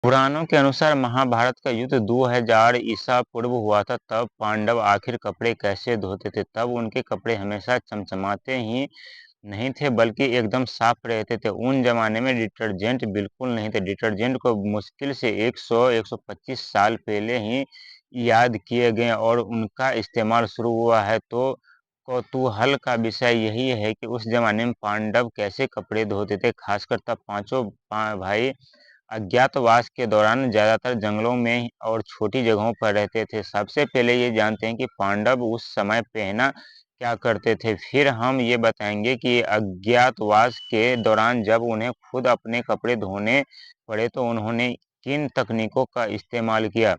पुराणों के अनुसार महाभारत का युद्ध 2000 ईसा पूर्व हुआ था। तब पांडव आखिर कपड़े कैसे धोते थे? तब उनके कपड़े हमेशा चमचमाते ही नहीं थे, बल्कि एकदम साफ रहते थे। उन जमाने में डिटर्जेंट बिल्कुल नहीं थे। डिटर्जेंट को मुश्किल से 100-125 साल पहले ही याद किए गए और उनका इस्तेमाल शुरू हुआ है। तो कौतूहल का विषय यही है कि उस जमाने में पांडव कैसे कपड़े धोते थे, खासकर तब पांचों भाई अज्ञातवास के दौरान ज्यादातर जंगलों में और छोटी जगहों पर रहते थे। सबसे पहले ये जानते हैं कि पांडव उस समय पहना क्या करते थे। फिर हम ये बताएंगे कि अज्ञातवास के दौरान जब उन्हें खुद अपने कपड़े धोने पड़े तो उन्होंने किन तकनीकों का इस्तेमाल किया।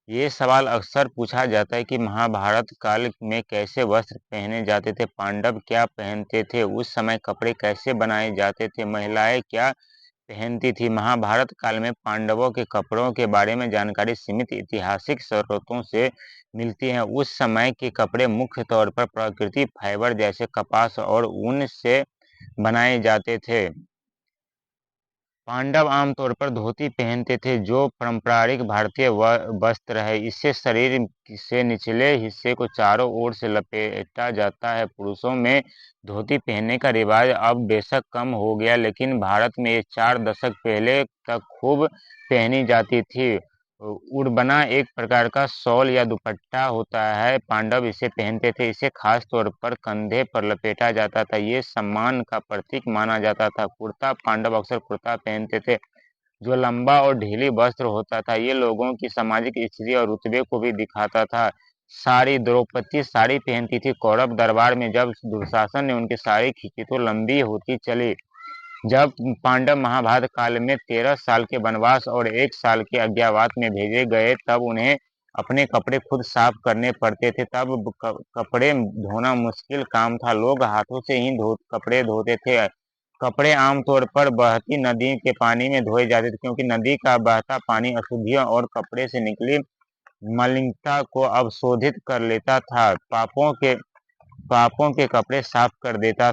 ये सवाल अक्सर पूछा जाता है कि महाभारत काल में कैसे वस्त्र पहने जाते थे, पांडव क्या पहनते थे, उस समय कपड़े कैसे बनाए जाते थे, महिलाएं क्या पहनती थी। महाभारत काल में पांडवों के कपड़ों के बारे में जानकारी सीमित ऐतिहासिक स्रोतों से मिलती है। उस समय के कपड़े मुख्य तौर पर प्राकृतिक फाइबर जैसे कपास और ऊन से बनाए जाते थे। पांडव आमतौर पर धोती पहनते थे, जो पारंपरिक भारतीय वस्त्र है। इससे शरीर से निचले हिस्से को चारों ओर से लपेटा जाता है। पुरुषों में धोती पहनने का रिवाज अब बेशक कम हो गया, लेकिन भारत में ये 4 दशक पहले तक खूब पहनी जाती थी। उड़बना एक प्रकार का शॉल या दुपट्टा होता है। पांडव इसे पहनते थे। इसे खास तौर पर कंधे पर लपेटा जाता था। ये सम्मान का प्रतीक माना जाता था। कुर्ता, पांडव अक्सर कुर्ता पहनते थे, जो लंबा और ढीली वस्त्र होता था। ये लोगों की सामाजिक स्थिति और रुतबे को भी दिखाता था। साड़ी, द्रौपदी साड़ी पहनती थी। कौरव दरबार में जब दुशासन ने उनकी साड़ी खींची तो लंबी होती चली। जब पांडव महाभारत काल में 13 साल के वनवास और 1 साल के अज्ञातवास में भेजे गए, तब उन्हें अपने कपड़े खुद साफ करने पड़ते थे। तब कपड़े धोना मुश्किल काम था। लोग हाथों से ही कपड़े धोते थे। कपड़े आमतौर पर बहती नदी के पानी में धोए जाते थे, क्योंकि नदी का बहता पानी अशुद्धियों और कपड़े से निकली मलिनता को अवशोषित कर लेता था। पापों के कपड़े साफ कर देता